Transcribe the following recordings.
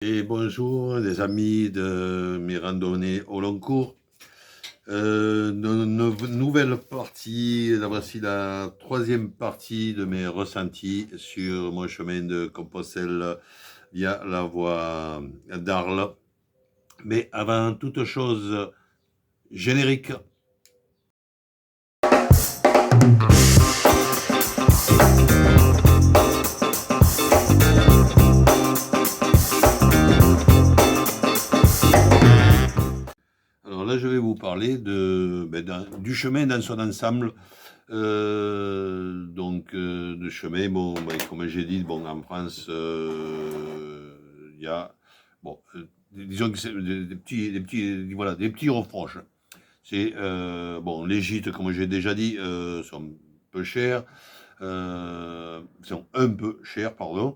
Et bonjour les amis de mes randonnées au long cours. Nouvelle partie, la voici la troisième partie de mes ressentis sur mon chemin de Compostelle via la voie d'Arles. Mais avant toute chose, générique. Alors là, je vais vous parler du chemin dans son ensemble. De chemin, bon, comme j'ai dit, bon, en France, il y a, bon, disons que c'est voilà, des petits reproches. C'est, bon, les gîtes, comme j'ai déjà dit, sont peu chers, sont un peu chers, pardon.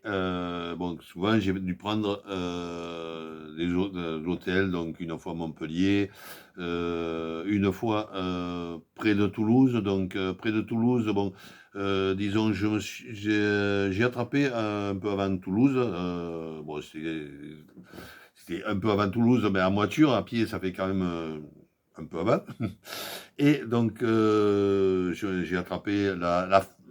Euh, bon, souvent, j'ai dû prendre des hôtels, donc une fois à Montpellier, une fois près de Toulouse. Donc, près de Toulouse, bon, disons, j'ai attrapé un peu avant Toulouse. Bon, c'était un peu avant Toulouse, mais en voiture, à pied, ça fait quand même un peu avant. Et donc, j'ai attrapé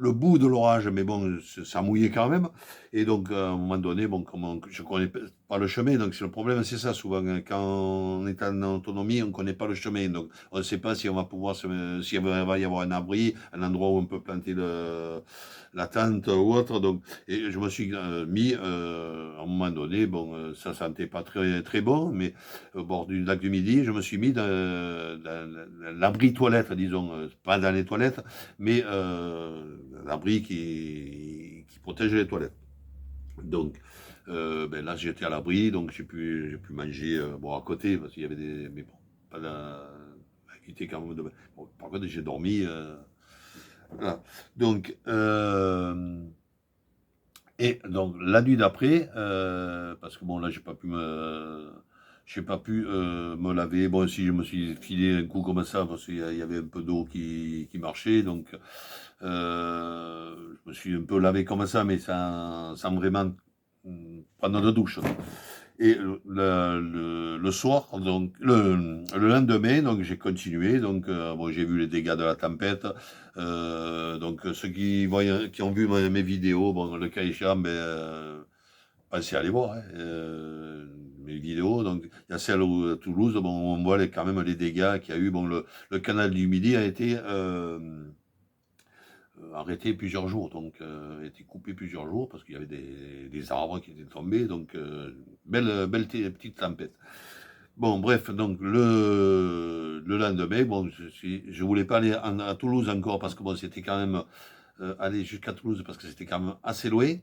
le bout de l'orage, mais bon, ça mouillait quand même. Et donc, à un moment donné, bon, je ne connais pas le chemin, donc c'est le problème, c'est ça souvent. Quand on est en autonomie, on ne connaît pas le chemin. Donc, on ne sait pas si on va pouvoir, s'il va y avoir un abri, un endroit où on peut planter la tente ou autre. Donc, et je me suis mis, à un moment donné, bon, ça sentait pas très, très bon, mais au bord du lac du Midi, je me suis mis dans l'abri toilette, disons, pas dans les toilettes, mais l'abri qui protège les toilettes. Donc, là, j'étais à l'abri, donc j'ai pu manger bon, à côté, parce qu'il y avait des. Mais bon, pas la. Qui était quand même de. Bon, par contre, j'ai dormi. Voilà. Donc, et donc la nuit d'après, parce que bon là j'ai pas pu me laver. Bon si je me suis filé un coup comme ça parce qu'il y avait un peu d'eau qui marchait, donc je me suis un peu lavé comme ça, mais sans vraiment prendre de douche. Et le soir, donc le lendemain, donc j'ai continué. Donc bon, j'ai vu les dégâts de la tempête. Donc ceux qui ont vu mes vidéos, bon, le cas échéant, pensez à aller voir hein, mes vidéos. Donc il y a celle à Toulouse, bon, on voit quand même les dégâts qu'il y a eu. Bon, le canal du Midi a été arrêté plusieurs jours, donc a été coupé plusieurs jours parce qu'il y avait des arbres qui étaient tombés. Donc belle petite tempête. Bon, bref, donc le lendemain, bon, je voulais pas aller à Toulouse encore parce que bon, c'était quand même aller jusqu'à Toulouse parce que c'était quand même assez loin.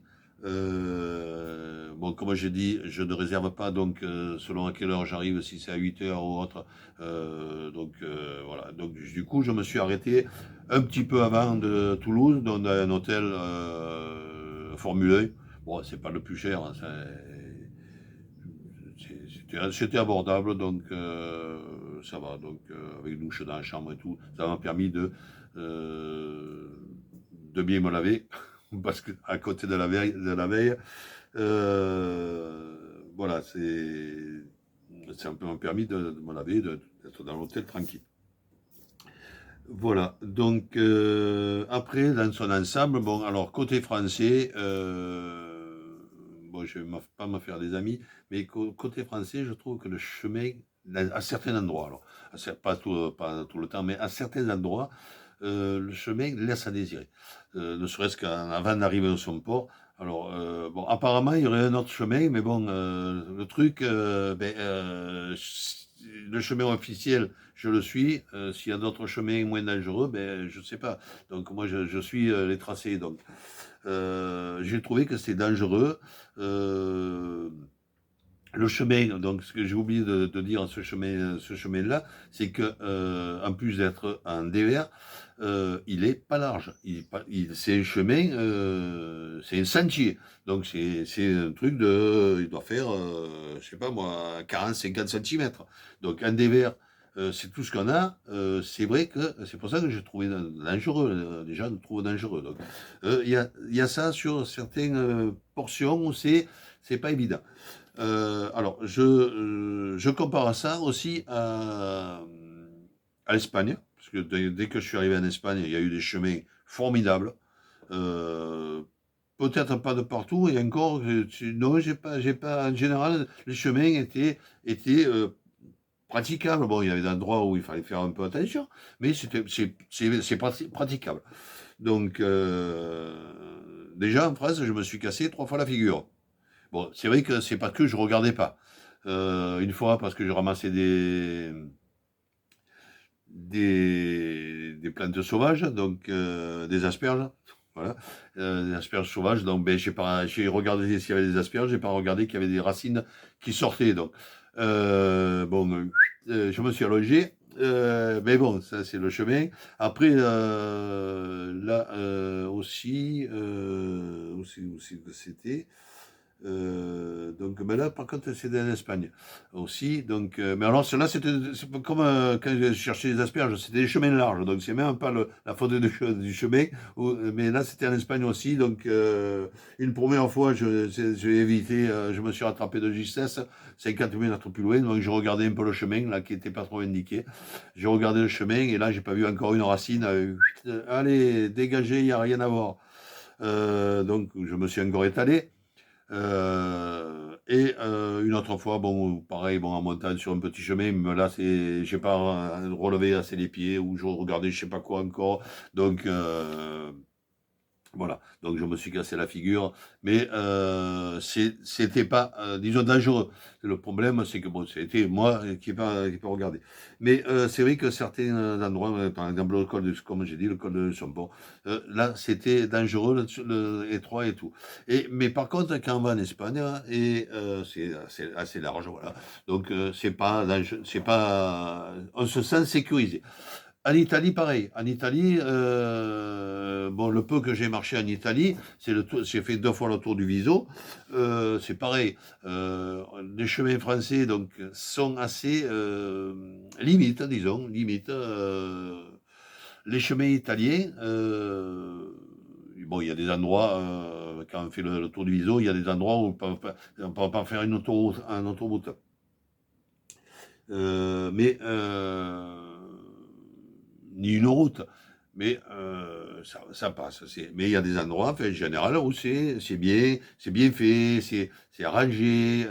Bon, comme j'ai dit, je ne réserve pas donc selon à quelle heure j'arrive, si c'est à 8 heures ou autre. Voilà. Donc du coup, je me suis arrêté un petit peu avant de Toulouse, dans un hôtel Formule 1. Bon, c'est pas le plus cher, hein, c'était abordable, donc ça va. Donc avec douche dans la chambre et tout, ça m'a permis de bien me laver, parce que à côté de la veille, voilà, ça m'a permis de me laver, d'être dans l'hôtel tranquille. Voilà, donc après, dans son ensemble, bon, alors côté français, bon, je ne vais pas me faire des amis, mais côté français, je trouve que le chemin, à certains endroits, alors, pas tout le temps, mais à certains endroits, le chemin laisse à désirer. Ne serait-ce qu'avant d'arriver au son port. Alors, bon, apparemment, il y aurait un autre chemin, mais bon, le truc, le chemin officiel, je le suis. S'il y a d'autres chemins moins dangereux, je ne sais pas. Donc, moi, je suis les tracés. Donc, j'ai trouvé que c'était dangereux. Euh, le chemin, donc ce que j'ai oublié de dire, ce chemin-là, c'est que en plus d'être un DVR, il est pas large. C'est un chemin, c'est un sentier. Donc c'est un truc il doit faire, je sais pas moi, 40-50 cm. Donc un DVR c'est tout ce qu'on a. C'est vrai que c'est pour ça que j'ai trouvé dangereux, déjà, je le trouve dangereux. Donc, il y a ça sur certaines portions où c'est pas évident. Alors, je compare ça aussi à l'Espagne, parce que dès que je suis arrivé en Espagne, il y a eu des chemins formidables. Euh, Peut-être pas de partout, et encore, non, j'ai pas, en général, les chemins étaient praticables. Bon, il y avait des endroits où il fallait faire un peu attention, mais c'est praticable. Donc, déjà en France, je me suis cassé 3 fois la figure. Bon, c'est vrai que c'est pas que je regardais pas. Une fois parce que je ramassais des plantes sauvages, donc des asperges. Voilà, des asperges sauvages. Donc, ben, j'ai regardé s'il y avait des asperges, j'ai pas regardé qu'il y avait des racines qui sortaient. Donc, bon, je me suis allongé. Mais bon, ça c'est le chemin. Après, là aussi que c'était. Donc, mais là, par contre, c'était en Espagne aussi. Donc, mais alors, cela, c'est pas comme quand je cherchais les asperges, c'était des chemins larges. Donc, c'est même pas la faute du chemin. Mais là, c'était en Espagne aussi. Donc, une première fois, j'ai évité, je me suis rattrapé de justesse, 50 mètres plus loin. Donc, je regardais un peu le chemin, là, qui était pas trop indiqué. J'ai regardé le chemin et là, j'ai pas vu encore une racine. Allez, dégagez, il n'y a rien à voir. Donc, je me suis encore étalé. Une autre fois, bon, pareil, bon, en montagne sur un petit chemin, mais là, j'ai pas relevé assez les pieds ou je regardais je sais pas quoi encore. Donc, voilà, donc je me suis cassé la figure, mais c'était pas, disons, dangereux. Le problème, c'est que bon, c'était moi qui ai pas regardé. Mais c'est vrai que certains endroits, par exemple le col de, comme j'ai dit, le col de Sompont, là, c'était dangereux, étroit et tout. Mais par contre, quand on va en Espagne, et c'est assez large, voilà. Donc c'est pas, on se sent sécurisé. En Italie, pareil. En Italie, bon, le peu que j'ai marché en Italie, j'ai fait 2 fois le tour du Viso. C'est pareil. Les chemins français donc sont assez limites, disons, limites. Les chemins italiens, bon, il y a des endroits quand on fait le tour du Viso, il y a des endroits où on peut pas faire une autoroute. Mais ni une route. Mais ça passe. Mais il y a des endroits, enfin, en général, où c'est bien fait, c'est arrangé.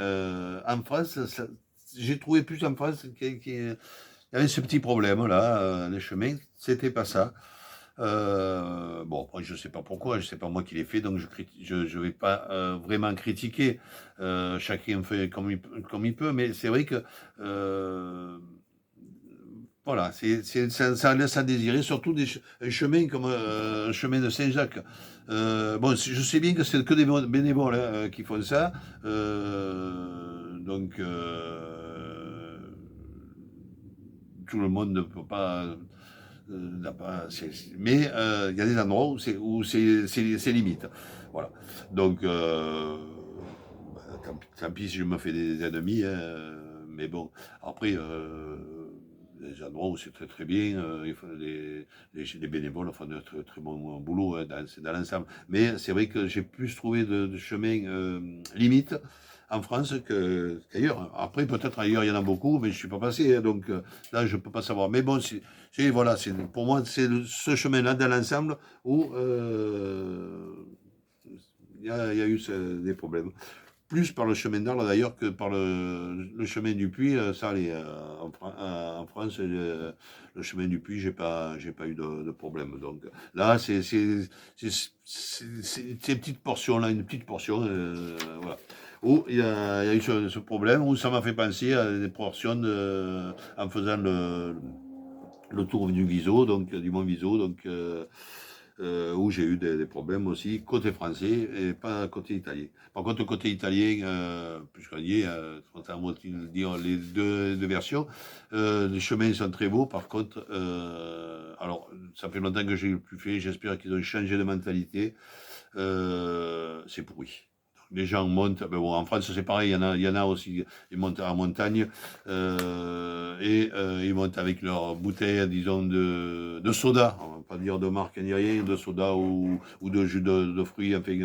En France, j'ai trouvé plus en France qu'il y avait ce petit problème-là, les chemins, c'était pas ça. Bon, après, je sais pas pourquoi, je sais pas moi qui l'ai fait, donc je vais pas vraiment critiquer. Chacun fait comme il peut, mais c'est vrai que voilà, ça laisse à désirer, surtout un chemin comme un chemin de Saint-Jacques. Bon, je sais bien que c'est que des bénévoles qui font ça, donc tout le monde ne peut pas. Mais il y a des endroits où c'est limite. Voilà. Donc, tant pis si je me fais des ennemis, hein, mais bon, après, les endroits où c'est très très bien, les bénévoles font de très, très bon boulot hein, dans l'ensemble. Mais c'est vrai que j'ai plus trouvé de chemins limites en France qu'ailleurs. Après, peut-être ailleurs, il y en a beaucoup, mais je ne suis pas passé, hein, donc là, je ne peux pas savoir. Mais bon, voilà, pour moi, c'est ce chemin-là dans l'ensemble où il y a eu des problèmes. Plus par le chemin d'Arles d'ailleurs que par le chemin du Puy. Ça allait. En France, le chemin du Puy, j'ai pas eu de problème. Donc là, ces petites portions-là, une petite portion, voilà. Où il y a eu ce problème, où ça m'a fait penser à des portions en faisant le tour du Viso, donc du Mont Viso, donc où j'ai eu des problèmes aussi côté français et pas côté italien. Par contre, côté italien, puisqu'on y est, on dire les deux versions, les chemins sont très beaux. Par contre, alors ça fait longtemps que j'ai plus fait. J'espère qu'ils ont changé de mentalité. C'est pourri. les gens montent, ben bon, en France c'est pareil, il y en a aussi, ils montent en montagne, ils montent avec leur bouteille, disons, de soda, on va pas dire de marque ni rien, de soda ou de jus de fruits, enfin,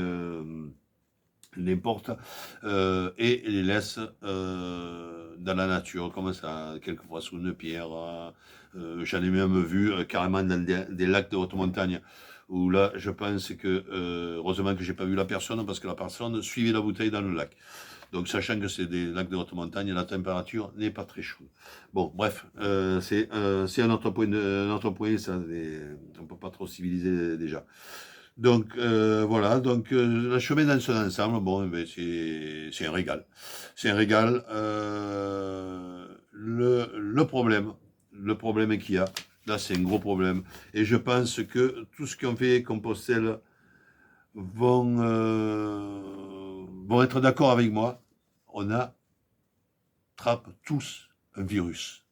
n'importe, et les laissent dans la nature, comme ça, quelquefois sous une pierre. J'en ai même vu carrément dans des lacs de haute montagne, où là, je pense que, heureusement que j'ai pas vu la personne, parce que la personne suivait la bouteille dans le lac. Donc, sachant que c'est des lacs de haute montagne, la température n'est pas très chaude. Bon, bref, c'est un autre point, ça, on peut pas trop civiliser déjà. Donc voilà, donc le chemin dans son ensemble, bon, ben, c'est un régal. C'est un régal. Le problème qu'il y a, là c'est un gros problème. Et je pense que tout ce qu'on fait Compostelle vont être d'accord avec moi. On attrape tous un virus.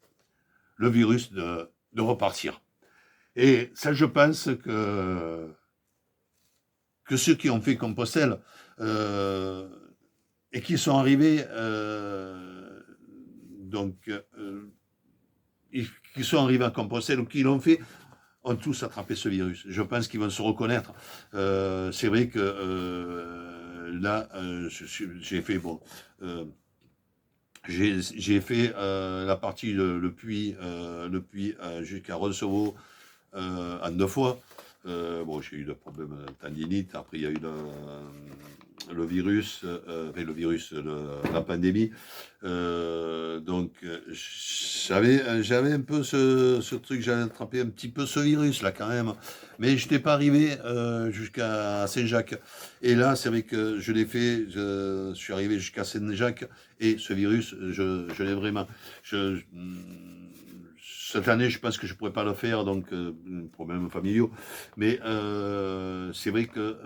Le virus de repartir. Et ça, je pense que ceux qui ont fait Compostelle et qui sont arrivés qui sont arrivés à Compostelle ou qui l'ont fait ont tous attrapé ce virus. Je pense qu'ils vont se reconnaître. C'est vrai que là, j'ai fait j'ai fait la partie le puits jusqu'à Roncevaux en 2 fois. Bon, j'ai eu le problème de tendinite, après il y a eu le virus, la pandémie. Donc, j'avais un peu ce truc, j'avais attrapé un petit peu ce virus là quand même, mais je n'étais pas arrivé jusqu'à Saint-Jacques. Et là, c'est vrai que je l'ai fait, je suis arrivé jusqu'à Saint-Jacques, et ce virus, je l'ai vraiment. Cette année, je pense que je ne pourrais pas le faire, donc problèmes familiaux. Mais c'est vrai que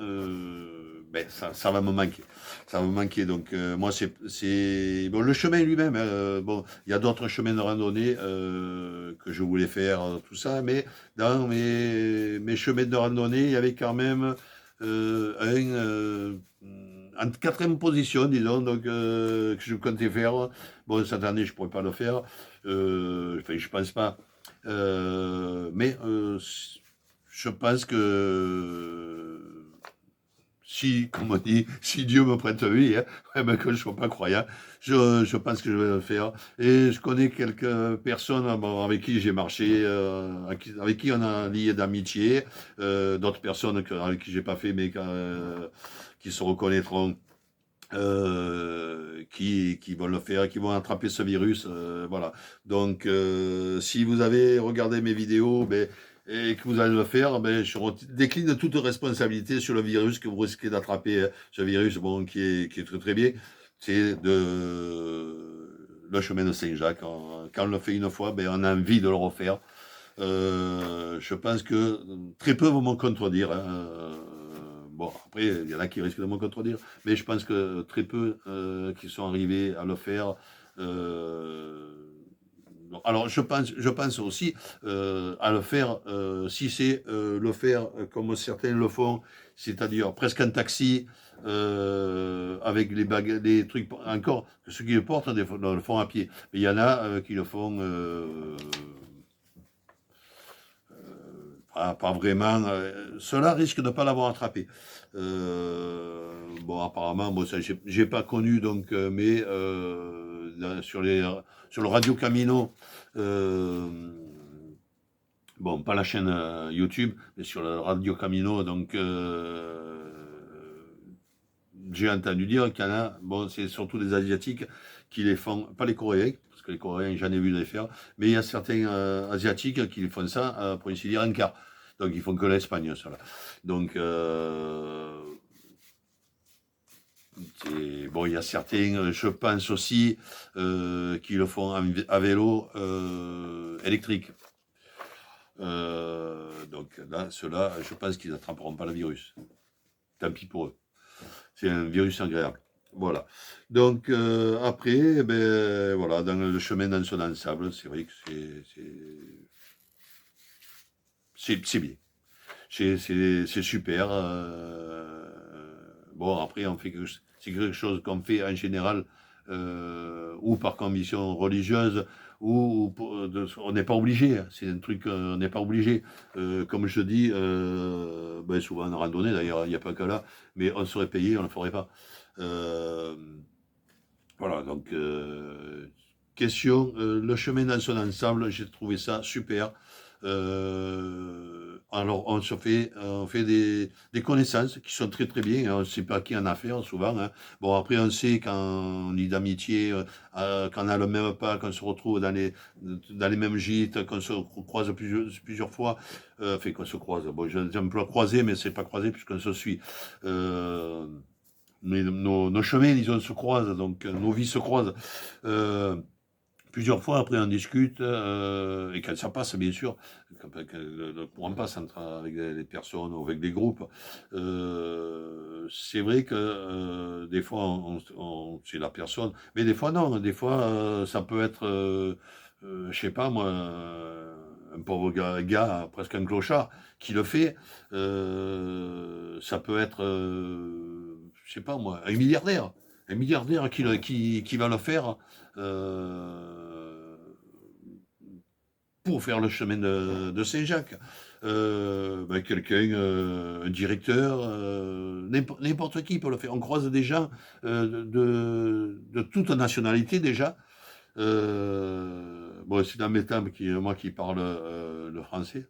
ben, ça va me manquer. Ça va me manquer. Donc moi, c'est bon, le chemin lui-même. Bon, il y a d'autres chemins de randonnée que je voulais faire, tout ça. Mais dans mes chemins de randonnée, il y avait quand même en 4e position, disons, donc que je comptais faire. Bon, cette année, je ne pourrais pas le faire. Enfin, je pense pas. Mais je pense que si, comme on dit, si Dieu me prête vie, hein, ben, que je ne sois pas croyant, je pense que je vais le faire. Et je connais quelques personnes bon, avec qui j'ai marché, avec qui on a lié d'amitié, d'autres personnes avec qui j'ai pas fait, mais qui se reconnaîtront. Qui vont le faire, qui vont attraper ce virus, voilà. Donc, si vous avez regardé mes vidéos, ben, et que vous allez le faire, ben, je décline toute responsabilité sur le virus que vous risquez d'attraper. Ce virus, bon, qui est très très bien, c'est le chemin de Saint-Jacques. Quand on le fait une fois, ben, on a envie de le refaire. Je pense que très peu vont me contredire. Hein. Bon, après, il y en a qui risquent de me contredire, mais je pense que très peu qui sont arrivés à le faire. Alors, je pense aussi à le faire, si c'est le faire comme certains le font, c'est-à-dire presque en taxi, avec les bagues, des trucs, encore, que ceux qui le portent le font à pied. Mais il y en a qui le font pas vraiment. Cela risque de ne pas l'avoir attrapé. Bon, apparemment, moi, ça, j'ai pas connu, donc, mais sur le Radio Camino, bon, pas la chaîne YouTube, mais sur le Radio Camino, donc, j'ai entendu dire qu'il y en a, bon, c'est surtout des Asiatiques qui les font, pas les Coréens, parce que les Coréens, j'en ai vu les faire, mais il y a certains Asiatiques qui font ça, pour ainsi dire, en quart. Donc, ils font que l'Espagne, cela. Donc, bon, il y a certains, je pense aussi, qui le font à vélo électrique. Donc là, ceux-là, je pense qu'ils n'attraperont pas le virus. Tant pis pour eux. C'est un virus agréable. Voilà. Donc après, ben voilà, dans le chemin dans son ensemble, c'est vrai que c'est bien. C'est super. bon, après, c'est quelque chose qu'on fait en général, ou par conviction religieuse, on n'est pas obligé, hein. C'est un truc, on n'est pas obligé. Comme je dis, ben, souvent en randonnée, d'ailleurs, il n'y a pas que là, mais on serait payé, on ne le ferait pas. Euh, voilà, donc, question, le chemin dans son ensemble, j'ai trouvé ça super. Alors, on fait des connaissances qui sont très très bien, hein. On ne sait pas qui en a fait, hein, souvent, hein. Bon, après, on sait quand on lit d'amitié, qu'on a le même pas, qu'on se retrouve dans les mêmes gîtes, qu'on se croise plusieurs fois, enfin, qu'on se croise. Bon, j'emploie croiser, mais c'est pas croiser puisqu'on se suit. Euh, mais nos chemins, disons, se croisent, donc nos vies se croisent. Euh, Plusieurs fois, après on discute, et quand ça passe, bien sûr, quand le courant passe avec les personnes ou avec des groupes, c'est vrai que des fois, c'est la personne, mais des fois non, des fois, ça peut être, je sais pas moi, un pauvre gars, presque un clochard, qui le fait, ça peut être, je sais pas moi, un milliardaire qui va le faire, euh, pour faire le chemin de Saint-Jacques. Ben, quelqu'un, un directeur, n'importe qui peut le faire. On croise des gens de toute nationalité déjà. Bon, c'est dans mes temps moi qui parle le français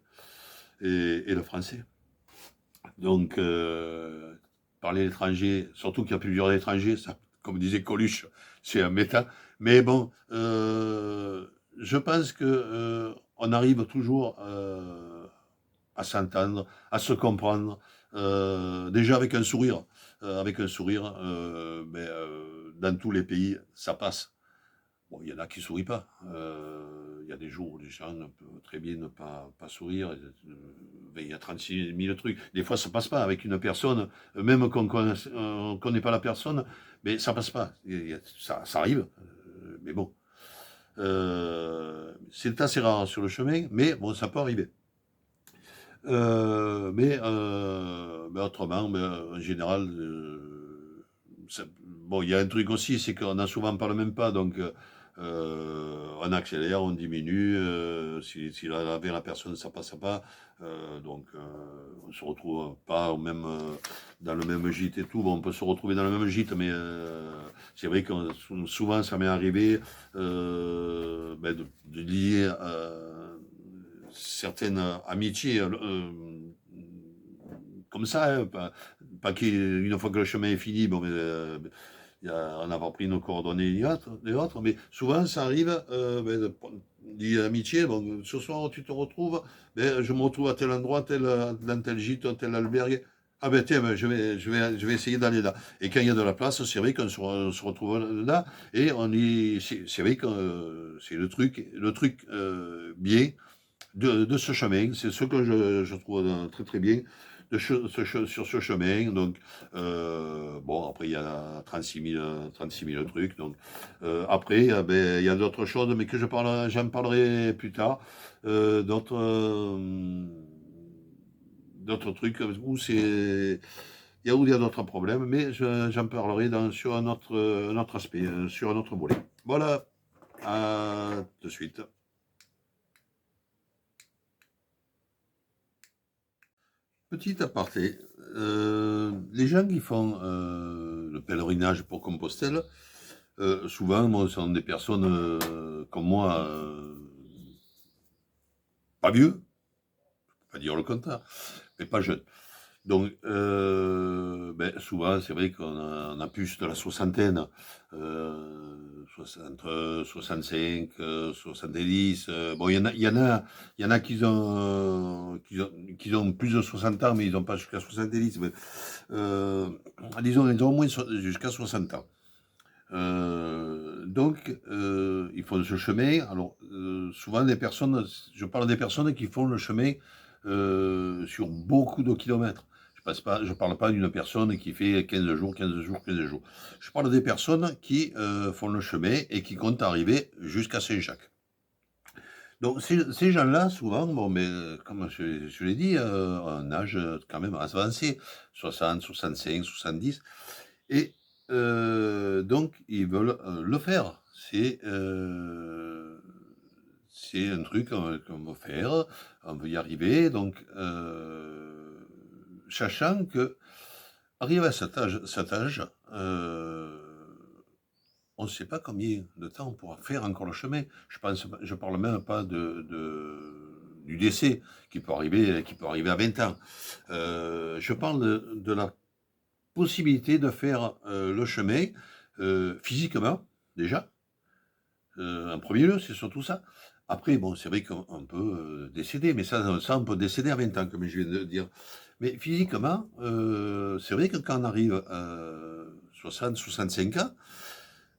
et le français. Donc, parler l'étranger, surtout qu'il y a plusieurs étrangers, ça, comme disait Coluche, c'est un méta. Mais bon, je pense que on arrive toujours à s'entendre, à se comprendre, déjà avec un sourire. Mais, dans tous les pays, ça passe. Bon, il y en a qui ne sourient pas. Il y a des jours où les gens peuvent très bien ne pas sourire. Ben, il y a 36 000 trucs. Des fois, ça ne passe pas avec une personne, même qu'on ne connaît pas la personne, mais ça ne passe pas. Ça arrive, mais bon. C'est assez rare sur le chemin, mais bon, ça peut arriver. Mais autrement, en général, bon, il y a un truc aussi, c'est qu'on a souvent pas le même pas, donc on accélère, on diminue, si avec la personne ça passe pas, donc on se retrouve pas dans le même gîte et tout. Bon, on peut se retrouver dans le même gîte, mais c'est vrai que souvent ça m'est arrivé ben, de lier certaines amitiés comme ça, hein, pas qu'une fois que le chemin est fini, bon, mais, on n'a pas pris nos coordonnées et autres, mais souvent ça arrive ben, d'amitié. Bon, ce soir tu te retrouves, ben, je me retrouve à tel endroit, dans tel gîte, tel albergue. Ah ben tiens, ben, je vais essayer d'aller là. Et quand il y a de la place, c'est vrai qu'on se retrouve là, et c'est vrai que c'est le truc bien de ce chemin. C'est ce que je trouve très très bien sur ce chemin. Donc, bon, après, il y a 36 000 trucs. Donc, après, ben, il y a d'autres choses, mais j'en parlerai plus tard. D'autres trucs où où il y a d'autres problèmes, mais j'en parlerai sur un autre aspect, sur un autre volet. Voilà, à de suite. Petit aparté, les gens qui font le pèlerinage pour Compostelle, souvent moi, sont des personnes comme moi, pas vieux, pas dire le contraire, mais pas jeunes. Donc, ben, souvent, c'est vrai qu'on a plus de la soixantaine, entre 65, 70. Bon, il y en a qui ont plus de 60 ans, mais ils n'ont pas jusqu'à 70. Mais, disons, ils ont au moins jusqu'à 60 ans. Donc, ils font ce chemin. Alors, souvent, je parle des personnes qui font le chemin sur beaucoup de kilomètres. Je parle pas d'une personne qui fait 15 jours, 15 jours, 15 jours. Je parle des personnes qui font le chemin et qui comptent arriver jusqu'à Saint-Jacques. Donc ces gens-là, souvent, bon, mais comme je l'ai dit, un âge quand même avancé, 60, 65, 70, et donc ils veulent le faire. C'est un truc qu'on veut faire, on veut y arriver, donc sachant que arrivé à cet âge on ne sait pas combien de temps on pourra faire encore le chemin. Je parle même pas du décès qui peut arriver à 20 ans. Je parle de la possibilité de faire le chemin physiquement, déjà. En premier lieu, c'est surtout ça. Après, bon, c'est vrai qu'on peut décéder, mais ça, on peut décéder à 20 ans, comme je viens de dire. Mais physiquement, c'est vrai que quand on arrive à 60, 65 ans,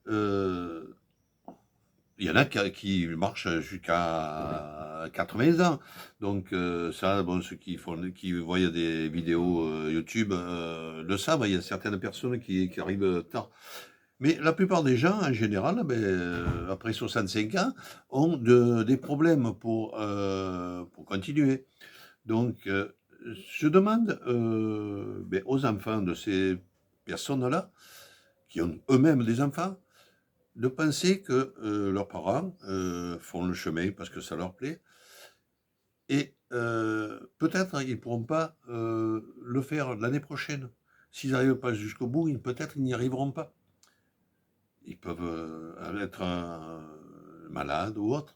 euh, il y en a qui marchent jusqu'à 80 ans. Donc ça, bon, ceux qui voient des vidéos YouTube le savent. Il y a certaines personnes qui arrivent tard. Mais la plupart des gens, en général, ben, après 65 ans, ont des problèmes pour continuer. Donc, je demande ben, aux enfants de ces personnes-là, qui ont eux-mêmes des enfants, de penser que leurs parents font le chemin parce que ça leur plaît. Et peut-être ils ne pourront pas le faire l'année prochaine. S'ils n'arrivent pas jusqu'au bout, peut-être ils n'y arriveront pas. Ils peuvent être malades ou autre.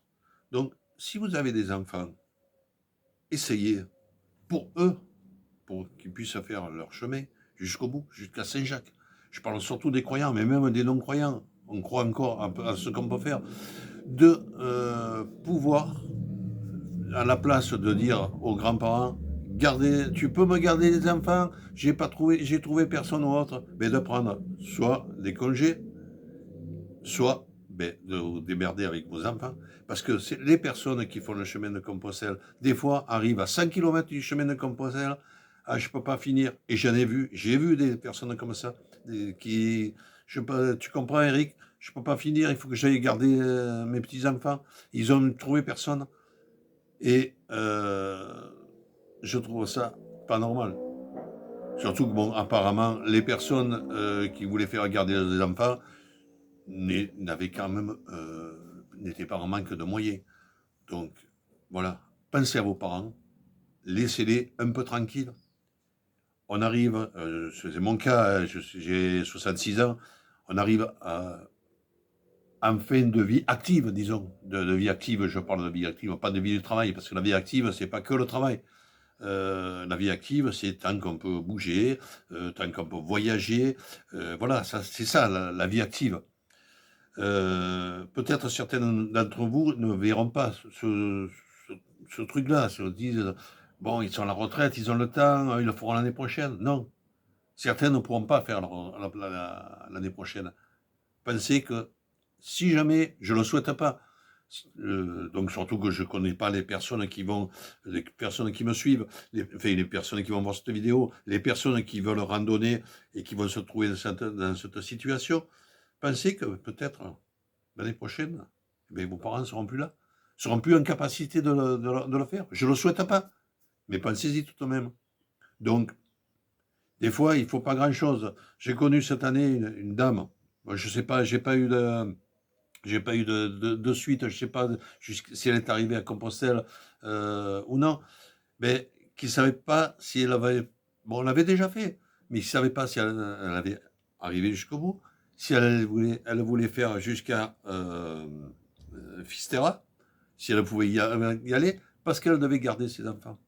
Donc, si vous avez des enfants, essayez pour eux, pour qu'ils puissent faire leur chemin jusqu'au bout, jusqu'à Saint-Jacques. Je parle surtout des croyants, mais même des non-croyants. On croit encore à ce qu'on peut faire. De pouvoir, à la place de dire aux grands-parents, gardez, tu peux me garder les enfants, j'ai trouvé personne ou autre, mais de prendre soit des congés, soit ben, de vous démerder avec vos enfants, parce que les personnes qui font le chemin de Compostelle, des fois, arrivent à 100 km du chemin de Compostelle, ah, je ne peux pas finir, et j'ai vu des personnes comme ça, tu comprends Eric, je ne peux pas finir, il faut que j'aille garder mes petits-enfants, ils ont trouvé personne, et je trouve ça pas normal. Surtout que, bon, apparemment, les personnes qui voulaient faire garder les enfants n'avaient quand même, n'étaient pas en manque de moyens. Donc, voilà, pensez à vos parents, laissez-les un peu tranquilles. On arrive, c'est mon cas, j'ai 66 ans, on arrive en fin de vie active, disons, de vie active, je parle de vie active, pas de vie de travail, parce que la vie active, c'est pas que le travail. La vie active, c'est tant qu'on peut bouger, tant qu'on peut voyager. Voilà, c'est ça la vie active. Peut-être certains d'entre vous ne verront pas ce truc-là, se disent, bon, ils sont à la retraite, ils ont le temps, ils le feront l'année prochaine. Non, certains ne pourront pas faire l'année prochaine. Pensez que si jamais, je ne le souhaite pas, donc surtout que je ne connais pas les personnes qui me suivent, les personnes qui vont voir cette vidéo, les personnes qui veulent randonner et qui vont se trouver dans cette situation, pensez que peut-être l'année prochaine, eh vos parents ne seront plus là, seront plus en capacité de le faire. Je ne le souhaite pas, mais pensez-y tout de même. Donc, des fois, il ne faut pas grand-chose. J'ai connu cette année une dame, moi, je ne sais pas, j'ai pas eu de suite, je ne sais pas si elle est arrivée à Compostelle ou non, mais qui ne savait pas si elle avait... Bon, on l'avait déjà fait, mais qui ne savait pas si elle avait arrivé jusqu'au bout, si elle voulait faire jusqu'à Fisterra, si elle pouvait y aller, parce qu'elle devait garder ses enfants.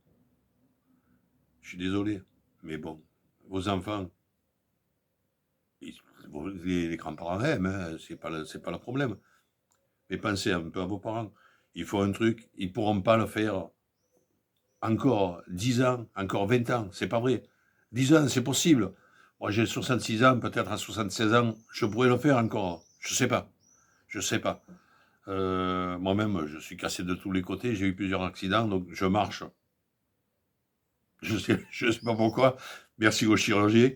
Je suis désolé, mais bon, vos enfants, les grands-parents aiment, hein, c'est pas le problème. Mais pensez un peu à vos parents. Il faut un truc, ils ne pourront pas le faire encore 10 ans, encore 20 ans, c'est pas vrai. 10 ans, c'est possible. Moi, j'ai 66 ans, peut-être à 76 ans, je pourrais le faire encore. Je sais pas. Je sais pas. Moi-même, je suis cassé de tous les côtés, j'ai eu plusieurs accidents, donc je marche. Je sais pas pourquoi. Merci au chirurgien.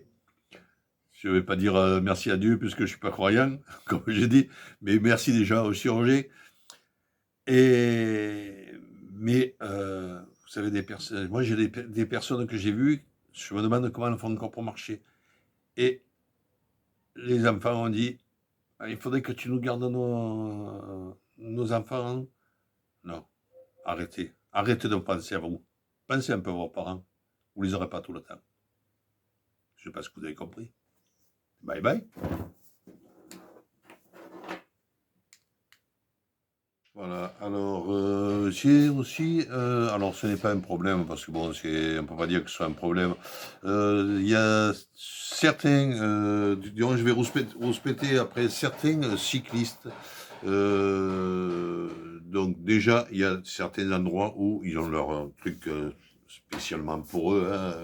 Je ne vais pas dire merci à Dieu puisque je ne suis pas croyant, comme j'ai dit, mais merci déjà au chirurgien. Et, mais vous savez, moi j'ai des personnes que j'ai vues, je me demande comment elles font encore pour marcher. Et les enfants ont dit, ah, il faudrait que tu nous gardes nos enfants. Hein. Non, arrêtez. Arrêtez de penser à vous. Pensez un peu à vos parents. Vous ne les aurez pas tout le temps. Je ne sais pas ce que vous avez compris. Bye bye. Voilà, alors j'ai aussi, alors ce n'est pas un problème parce que bon, on ne peut pas dire que ce soit un problème. Il y a certains, disons, je vais rouspéter après certains cyclistes. Donc déjà, il y a certains endroits où ils ont leur truc spécialement pour eux. Hein,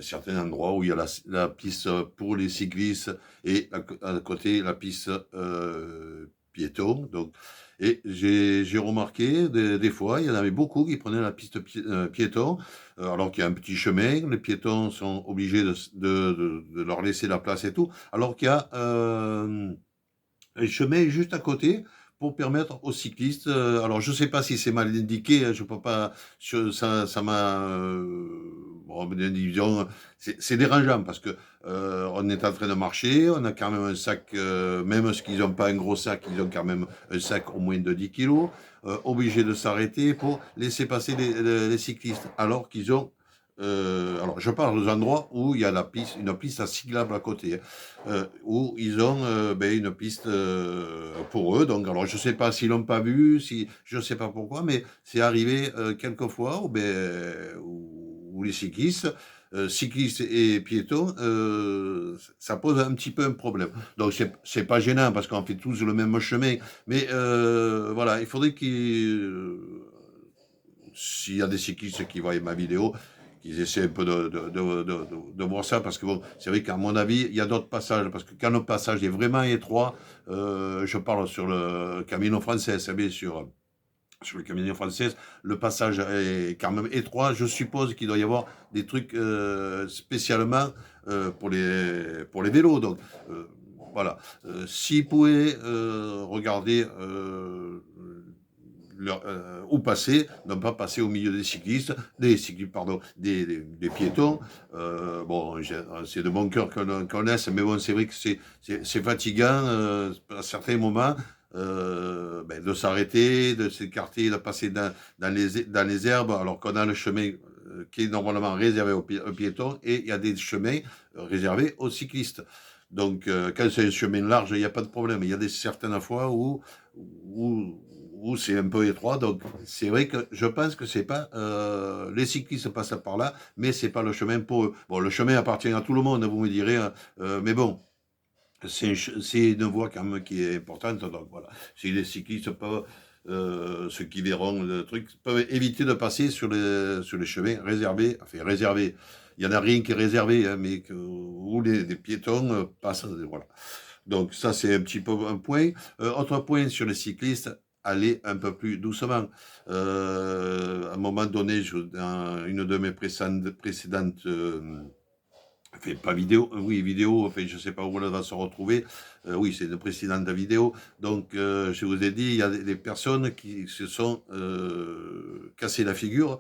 certains endroits où il y a la piste pour les cyclistes et à côté la piste piéton. Donc, et j'ai remarqué des fois, il y en avait beaucoup qui prenaient la piste piéton, alors qu'il y a un petit chemin, les piétons sont obligés de leur laisser la place et tout, alors qu'il y a un chemin juste à côté pour permettre aux cyclistes. Alors, je ne sais pas si c'est mal indiqué, hein, je peux pas. Ça m'a. Bon, disons, c'est dérangeant parce que on est en train de marcher, on a quand même un sac, même s'ils n'ont pas un gros sac, ils ont quand même un sac au moins de 10 kilos, obligés de s'arrêter pour laisser passer les cyclistes, alors qu'ils ont alors, je parle des endroits où il y a une piste à cyclable à côté, hein, où ils ont une piste pour eux. Donc, alors, je ne sais pas s'ils l'ont pas vu, je ne sais pas pourquoi, mais c'est arrivé quelques fois où les cyclistes et piétons, ça pose un petit peu un problème. Donc, c'est pas gênant parce qu'on fait tous le même chemin, mais voilà, il faudrait s'il y a des cyclistes qui voient ma vidéo, qu'ils essaient un peu de voir ça, parce que bon, c'est vrai qu'à mon avis, il y a d'autres passages, parce que quand le passage est vraiment étroit, je parle sur le Camino Frances, bien sûr, sur le Camino Frances, le passage est quand même étroit, je suppose qu'il doit y avoir des trucs spécialement pour les vélos, donc voilà. S'ils pouvaient regarder où passer, ne pas passer au milieu des cyclistes, pardon, des piétons. Bon, c'est de bon cœur qu'on connaisse, mais bon, c'est vrai que c'est fatigant à certains moments. De s'arrêter, de s'écarter, de passer dans les herbes, alors qu'on a le chemin qui est normalement réservé aux piétons et il y a des chemins réservés aux cyclistes. Donc, quand c'est un chemin large, il n'y a pas de problème. Il y a certaines fois où c'est un peu étroit. Donc, c'est vrai que je pense que c'est pas. Les cyclistes passent par là, mais c'est pas le chemin pour eux. Bon, le chemin appartient à tout le monde, vous me direz, hein, mais bon. C'est une voie quand même qui est importante, donc voilà. Si les cyclistes peuvent, ceux qui verront le truc, peuvent éviter de passer sur les chemins réservés, enfin réservés. Il n'y en a rien qui est réservé, hein, mais où les piétons passent, voilà. Donc ça, c'est un petit peu un point. Autre point sur les cyclistes, aller un peu plus doucement. À un moment donné, dans une de mes précédentes enfin, pas vidéo, oui, vidéo, enfin, je ne sais pas où elle va se retrouver. Oui, c'est une précédente vidéo. Donc, je vous ai dit, il y a des personnes qui se sont cassées la figure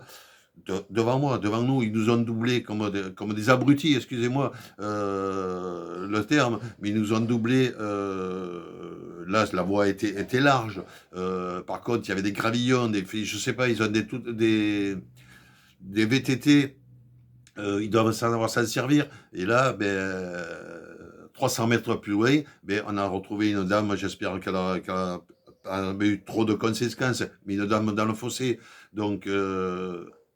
devant moi, devant nous. Ils nous ont doublés comme des abrutis, excusez-moi le terme, mais ils nous ont doublés. Là, la voie était large. Par contre, il y avait des gravillons, je ne sais pas, ils ont des VTT. Ils doivent savoir s'en servir. Et là, 300 mètres plus loin, on a retrouvé une dame, j'espère qu'elle a pas eu trop de conséquences, mais une dame dans le fossé. Donc,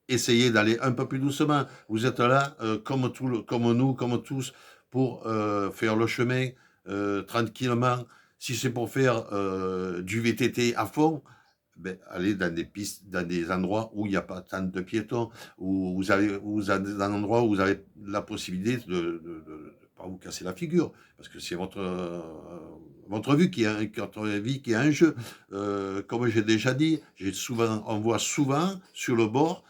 essayez d'aller un peu plus doucement. Vous êtes là, comme nous, comme tous, pour faire le chemin tranquillement. Si c'est pour faire du VTT à fond, aller dans des pistes, dans des endroits où il n'y a pas tant de piétons, où vous avez un endroit où vous avez la possibilité de pas vous casser la figure, parce que c'est votre vie qui est un jeu. Comme j'ai déjà dit, on voit souvent sur le bord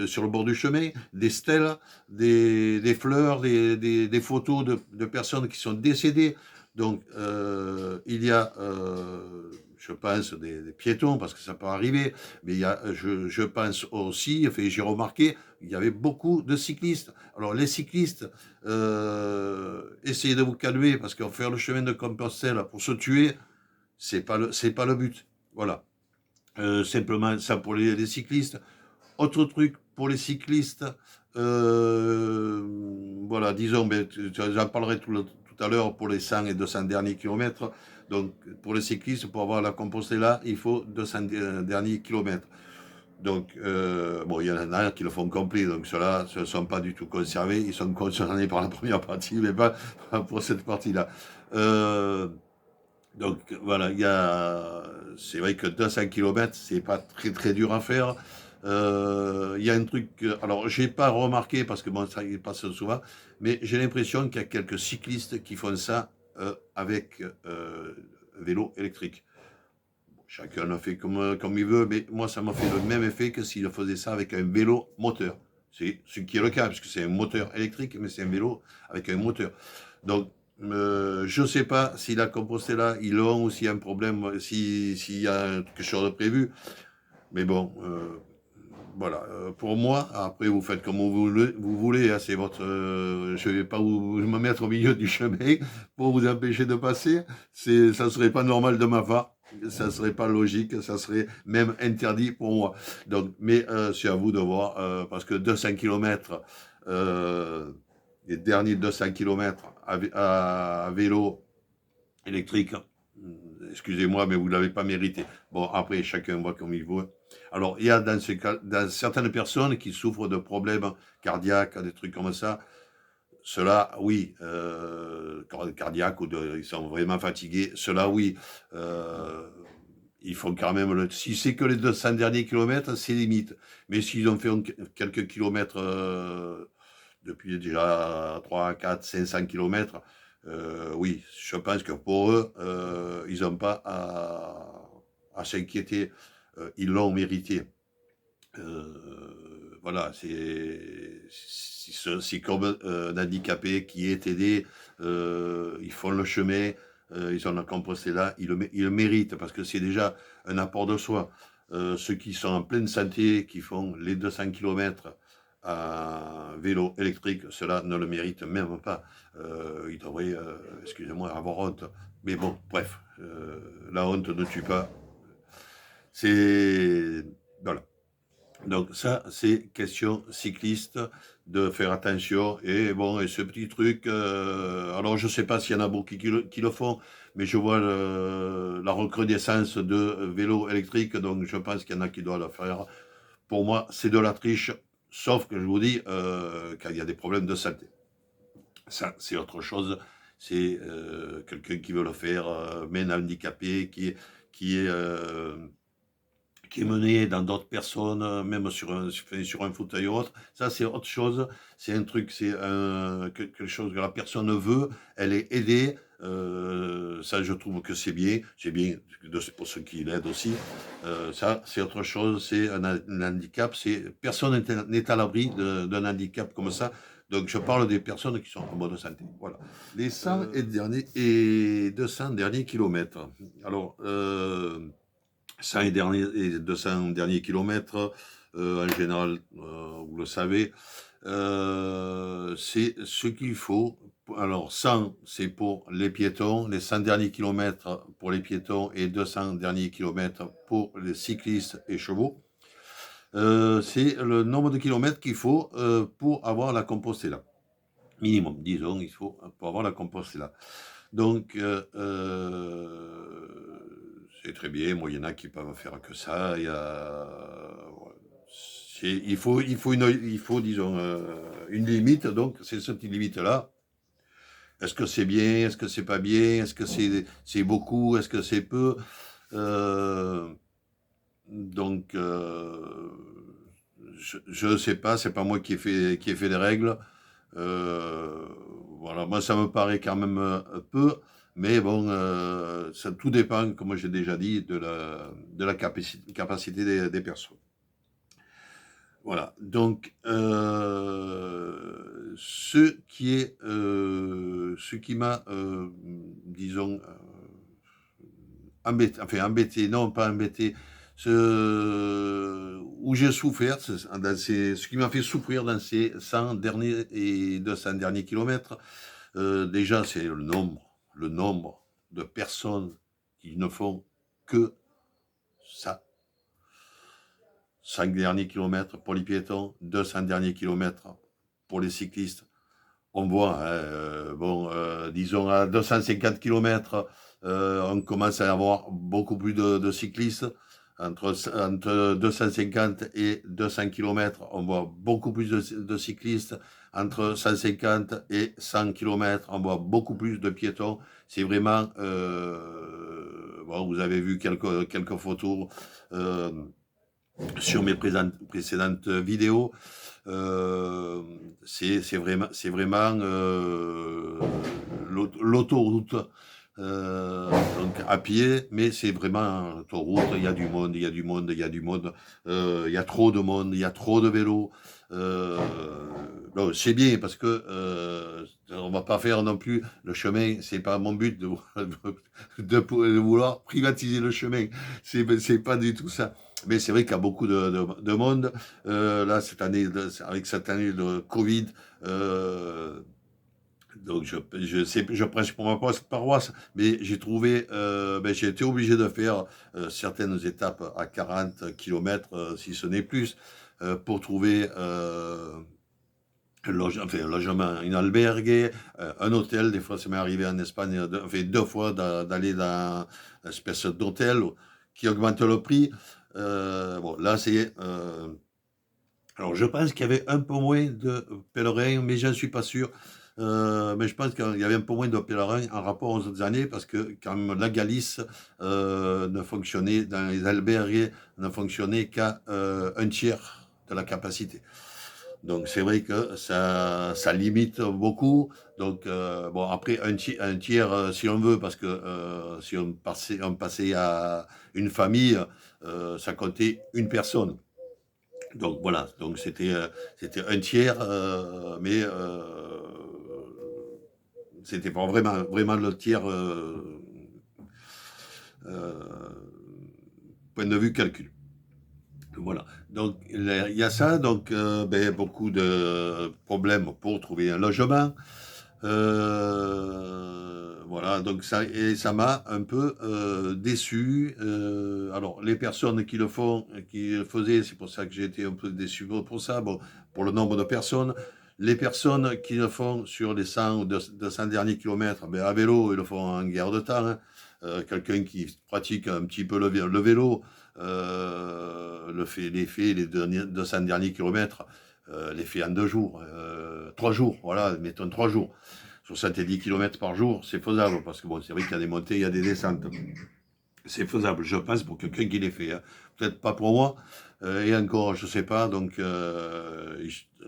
sur le bord du chemin, des stèles, des fleurs, des photos de personnes qui sont décédées. Donc, il y a, je pense des piétons, parce que ça peut arriver, mais je pense aussi, enfin, j'ai remarqué, il y avait beaucoup de cyclistes. Alors les cyclistes, essayez de vous calmer, parce que faire le chemin de Compostelle pour se tuer, c'est pas le but. Voilà. Simplement ça pour les cyclistes. Autre truc pour les cyclistes, voilà, disons, ben, j'en parlerai tout à l'heure pour les 100 et 200 derniers kilomètres. Donc, pour les cyclistes, pour avoir la Compostela, il faut 200 derniers kilomètres. Donc, bon, il y en a qui le font complet, donc ceux-là ne sont pas du tout conservés. Ils sont concernés par la première partie, mais pas pour cette partie-là. Donc, voilà, c'est vrai que 200 km, c'est pas très très dur à faire. Il y a un truc, alors j'ai pas remarqué parce que bon, ça il passe souvent, mais j'ai l'impression qu'il y a quelques cyclistes qui font ça avec vélo électrique. Bon, chacun le fait comme il veut, mais moi ça m'a fait le même effet que s'il faisait ça avec un vélo moteur. C'est ce qui est le cas, puisque c'est un moteur électrique, mais c'est un vélo avec un moteur. Donc, je ne sais pas si la Compostela, ils l'ont ou s'il y a un problème, s'il y a quelque chose de prévu. Mais bon, voilà. Pour moi, après, vous faites comme vous voulez, hein, c'est votre. Je ne vais pas me mettre au milieu du chemin pour vous empêcher de passer. Ça ne serait pas normal de ma part. Ça ne serait pas logique. Ça serait même interdit pour moi. Donc, mais c'est à vous de voir. Parce que 200 km, les derniers 200 km à vélo électrique, excusez-moi, mais vous ne l'avez pas mérité. Bon, après, chacun voit comme il veut. Alors, il y a dans certaines personnes qui souffrent de problèmes cardiaques, des trucs comme ça. Cela, oui, cardiaques ils sont vraiment fatigués. Cela, oui, ils font quand même si c'est que les 200 derniers kilomètres, c'est limite. Mais s'ils ont fait quelques kilomètres depuis déjà 3, 4, 500 kilomètres, oui, je pense que pour eux, ils n'ont pas à s'inquiéter. Ils l'ont mérité. Voilà, c'est comme un handicapé qui est aidé, ils font le chemin, ils ont la Compostela, ils le méritent parce que c'est déjà un apport de soi. Ceux qui sont en pleine santé, qui font les 200 km à vélo électrique, ceux-là ne le méritent même pas. Ils devraient, excusez-moi, avoir honte. Mais bon, bref, la honte ne tue pas. C'est... Voilà. Donc ça, c'est question cycliste de faire attention. Et bon, et ce petit truc, alors je ne sais pas s'il y en a beaucoup qui le font, mais je vois la recrudescence de vélos électriques, donc je pense qu'il y en a qui doivent le faire. Pour moi, c'est de la triche, sauf que je vous dis, quand il y a des problèmes de santé. Ça, c'est autre chose. C'est quelqu'un qui veut le faire, mais un handicapé qui est qui est mené dans d'autres personnes, même sur un fauteuil ou autre. Ça, c'est autre chose. C'est un truc, quelque chose que la personne veut, elle est aidée. Ça, je trouve que c'est bien. C'est bien pour ceux qui l'aident aussi. Ça, c'est autre chose. C'est un handicap. Personne n'est à l'abri d'un handicap comme ça. Donc, je parle des personnes qui sont en bonne santé. Voilà. Les 100 et 200 derniers kilomètres. Alors, 100 et 200 derniers kilomètres, en général, vous le savez, c'est ce qu'il faut. Alors, 100, c'est pour les piétons, les 100 derniers kilomètres pour les piétons et 200 derniers kilomètres pour les cyclistes et chevaux. C'est le nombre de kilomètres qu'il faut pour avoir la Compostela. Minimum, disons, il faut pour avoir la Compostela. Donc, c'est très bien. Moi, il y en a qui peuvent faire que ça. Il faut, disons, une limite. Donc, c'est cette limite-là. Est-ce que c'est bien? Est-ce que c'est pas bien? Est-ce que c'est beaucoup? Est-ce que c'est peu? Euh, donc, je ne sais pas. C'est pas moi qui ai fait les règles. Voilà, moi ça me paraît quand même peu, mais bon, ça tout dépend, comme j'ai déjà dit, de la capacité des personnes. Voilà, donc ce qui m'a, disons, embêté, non, pas embêté, où j'ai souffert, ce qui m'a fait souffrir dans ces 100 derniers et 200 derniers kilomètres, déjà, c'est le nombre de personnes qui ne font que ça. 5 derniers kilomètres pour les piétons, 200 derniers kilomètres pour les cyclistes. On voit, disons à 250 km, on commence à avoir beaucoup plus de cyclistes. Entre 250 et 200 km, on voit beaucoup plus de cyclistes. Entre 150 et 100 km, on voit beaucoup plus de piétons. C'est vraiment, bon, vous avez vu quelques photos sur mes précédentes vidéos. C'est vraiment l'autoroute, donc à pied, mais c'est vraiment l'autoroute. Il y a du monde, il y a du monde, il y a du monde, il y a trop de monde, il y a trop de vélos. C'est bien parce que on va pas faire non plus le chemin. C'est pas mon but de vouloir privatiser le chemin. C'est pas du tout ça. Mais c'est vrai qu'il y a beaucoup de monde. Là, cette année, avec cette année de Covid, donc je prêche pour ma paroisse, mais j'ai trouvé, j'ai été obligé de faire certaines étapes à 40 km, si ce n'est plus, pour trouver un logement, une albergue, un hôtel. Des fois, ça m'est arrivé en Espagne, deux fois d'aller dans une espèce d'hôtel qui augmente le prix. Bon, là, c'est... alors, je pense qu'il y avait un peu moins de pèlerins, mais je ne suis pas sûr. Mais je pense qu'il y avait un peu moins de pèlerins en rapport aux autres années, parce que quand même la Galice ne fonctionnait, dans les albergues, ne fonctionnait qu'à un tiers de la capacité. Donc c'est vrai que ça limite beaucoup. Donc bon, après un tiers, si on veut, parce que si on passait à une famille, ça comptait une personne. Donc voilà, donc c'était un tiers, mais c'était pas vraiment le tiers euh, point de vue calcul. Voilà. Donc il y a ça, donc beaucoup de problèmes pour trouver un logement. Voilà, donc ça m'a un peu déçu. Alors les personnes qui le faisaient, c'est pour ça que j'ai été un peu déçu pour ça. Bon, pour le nombre de personnes. Les personnes qui le font sur les 100 ou 200 derniers kilomètres, à vélo, ils le font en guerre de temps, hein. Quelqu'un qui pratique un petit peu le vélo, les 200 derniers kilomètres, les fait en 2 jours, 3 jours, voilà, mettons 3 jours. 70 km par jour, c'est faisable, parce que bon, c'est vrai qu'il y a des montées, il y a des descentes. C'est faisable, je pense, pour quelqu'un qui les fait, hein. Peut-être pas pour moi, et encore, je sais pas, donc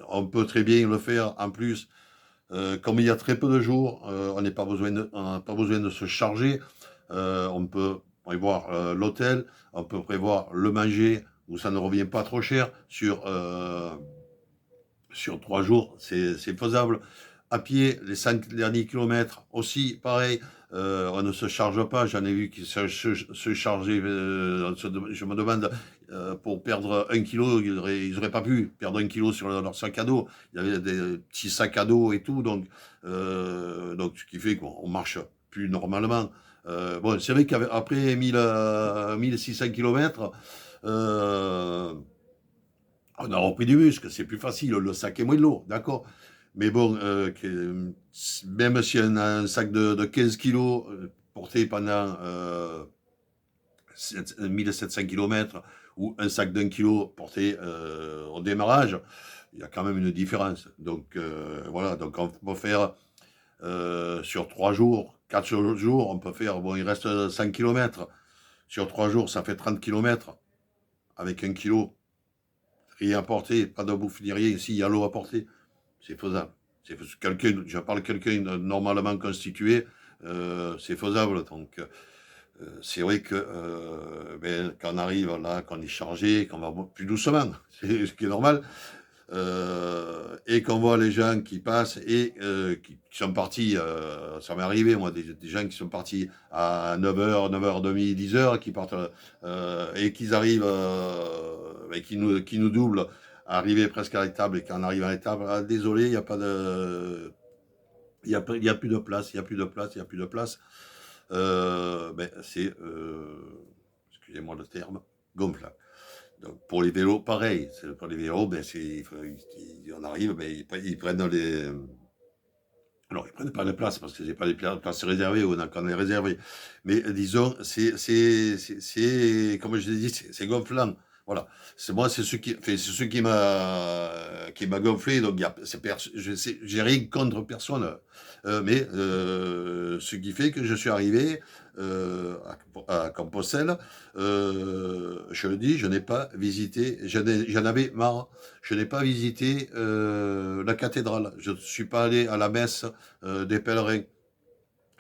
on peut très bien le faire. En plus, comme il y a très peu de jours, on n'a pas besoin de se charger. On peut prévoir l'hôtel, on peut prévoir le manger, où ça ne revient pas trop cher. Sur 3 jours, c'est faisable. À pied, les 5 derniers kilomètres aussi, pareil, on ne se charge pas. J'en ai vu qui se chargeaient, je me demande, pour perdre 1 kilo, ils n'auraient pas pu perdre 1 kilo sur leur sac à dos. Il y avait des petits sacs à dos et tout, donc ce qui fait qu'on marche plus normalement. Bon, c'est vrai qu'après 1600 km, on a repris du muscle, c'est plus facile, le sac est moins lourd, d'accord. Mais bon, même si on a un sac de 15 kilos porté pendant 1700 km ou un sac d'1 kilo porté au démarrage, il y a quand même une différence. Donc voilà, donc on peut faire sur 3 jours, 4 jours, on peut faire, bon, il reste 100 km. Sur 3 jours, ça fait 30 km avec 1 kilo. Rien à porter, pas de bouffe ni rien. Ici, il y a l'eau à porter. C'est faisable. Je parle de quelqu'un normalement constitué, c'est faisable. Donc, c'est vrai que quand on arrive là, qu'on est chargé, qu'on va plus doucement, c'est ce qui est normal. et qu'on voit les gens qui passent et qui sont partis, ça m'est arrivé, moi, des gens qui sont partis à 9h, 9h30, 10h, qui partent et qu'ils arrivent et qui nous doublent, arriver presque à l'étable, et quand on arrive à l'étable, ah, désolé, il n'y a pas de. Il y a plus de place, il n'y a plus de place, il n'y a plus de place. C'est, excusez-moi le terme, gonflable. Donc pour les vélos, pareil. Pour les vélos, on arrive, ils prennent les. Alors, ils prennent pas de place parce que j'ai pas des places réservées, on a qu'on est réservé. Mais disons, comme je l'ai dit, c'est gonflant. Voilà. C'est moi, c'est ce qui m'a gonflé. Donc, j'ai rien contre personne. Mais ce qui fait que je suis arrivé à Compostelle, je le dis, je n'ai pas visité, j'en avais marre. Je n'ai pas visité la cathédrale. Je ne suis pas allé à la messe des pèlerins.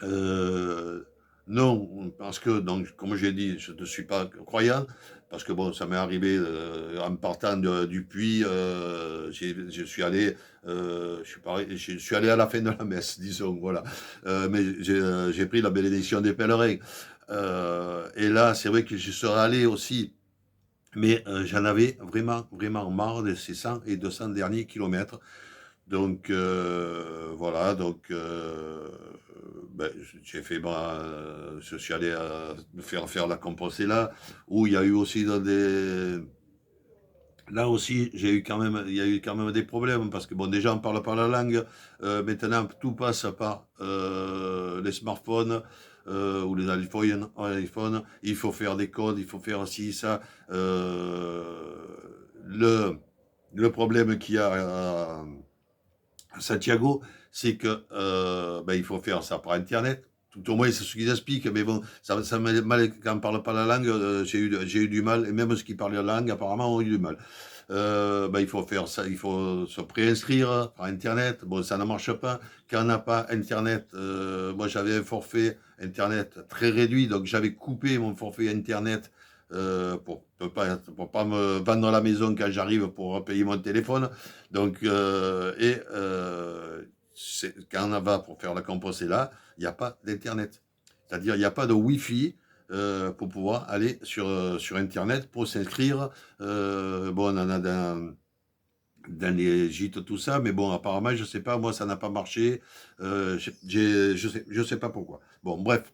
Euh, non, parce que, donc, comme j'ai dit, je ne suis pas croyant, parce que bon, ça m'est arrivé en partant du puits, je suis allé, je suis allé à la fin de la messe, disons, voilà. Mais j'ai pris la bénédiction des pèlerins. Et là, c'est vrai que je serais allé aussi, mais j'en avais vraiment, vraiment marre de ces 100 et 200 derniers kilomètres. Donc voilà, donc j'ai fait je suis allé me faire la Compostela, où il y a eu aussi là aussi il y a eu quand même des problèmes parce que bon, déjà on parle pas la langue, maintenant tout passe par les smartphones. Ou les iPhones, il faut faire des codes, il faut faire ci, ça. Le problème qu'il y a à Santiago, c'est que il faut faire ça par Internet. Tout au moins, c'est ce qu'ils expliquent. Mais bon, ça m'a mal quand on ne parle pas la langue. J'ai eu du mal. Et même ceux qui parlent la langue, apparemment, ont eu du mal. Il faut faire ça. Il faut se préinscrire par Internet. Bon, ça ne marche pas. Quand on n'a pas Internet, moi, j'avais un forfait Internet très réduit. Donc, j'avais coupé mon forfait Internet pour pas me vendre la maison quand j'arrive pour payer mon téléphone. Donc, quand on va pour faire la Compostela, il n'y a pas d'Internet. C'est-à-dire, il n'y a pas de Wi-Fi pour pouvoir aller sur Internet pour s'inscrire. On en a dans les gîtes, tout ça, mais bon, apparemment, je ne sais pas, moi, ça n'a pas marché. Je sais pas pourquoi. Bon, bref.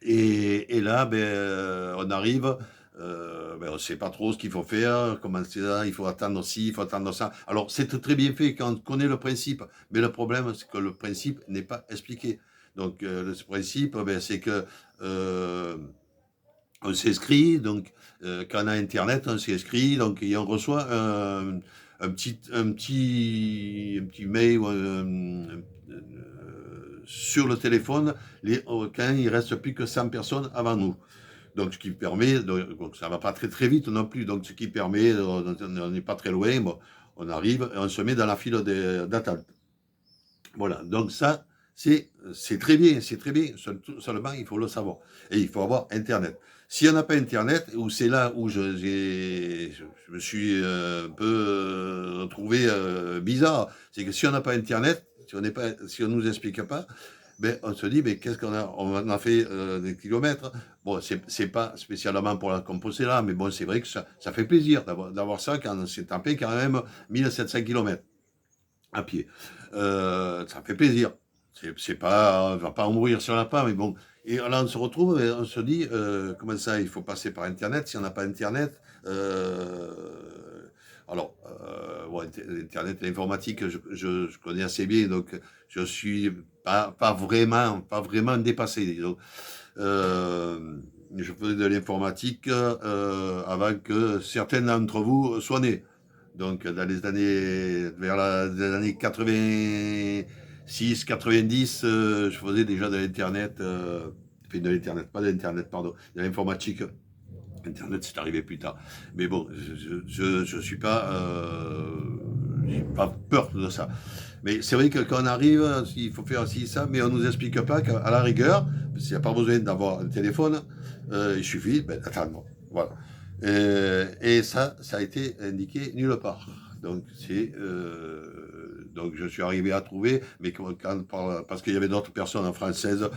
Et là, on arrive, on ne sait pas trop ce qu'il faut faire, comment c'est là, il faut attendre ci, il faut attendre ça. Alors, c'est très bien fait quand on connaît le principe, mais le problème, c'est que le principe n'est pas expliqué. Donc, le principe, c'est que on s'inscrit, donc quand on a Internet, on s'inscrit, donc et on reçoit un petit mail sur le téléphone quand il reste plus que 100 personnes avant nous. Donc, ce qui permet, donc ça va pas très très vite non plus, donc ce qui permet, on n'est pas très loin, bon, on arrive et on se met dans la file d'attente. Voilà, donc ça, c'est très bien, c'est très bien, seulement il faut le savoir. Et il faut avoir Internet. Si on n'a pas Internet, ou c'est là où je me suis un peu retrouvé bizarre, c'est que si on n'a pas Internet, si on nous explique pas, on se dit, mais qu'est-ce qu'on a? On a fait des kilomètres. Bon, c'est pas spécialement pour la Compostela, mais bon, c'est vrai que ça fait plaisir d'avoir ça quand on s'est tapé quand même 1700 kilomètres à pied. Ça fait plaisir. C'est pas, on va pas en mourir sur la part, mais bon. Et là, on se retrouve et on se dit, comment ça, il faut passer par Internet. Si on n'a pas Internet, Internet et l'informatique, je connais assez bien, donc je suis pas vraiment dépassé, disons. Je faisais de l'informatique avant que certains d'entre vous soient nés. Donc, vers les années 86, 90, je faisais déjà de l'Internet, de l'Internet, pas de l'Internet, pardon, de l'informatique. Internet, c'est arrivé plus tard. Mais bon, je suis pas, j'ai pas peur de ça. Mais c'est vrai que quand on arrive, il faut faire ci, ça, mais on nous explique pas qu'à la rigueur, s'il n'y a pas besoin d'avoir un téléphone, il suffit d'attendre. Voilà. Et ça a été indiqué nulle part. Donc, donc je suis arrivé à trouver, mais parce qu'il y avait d'autres personnes françaises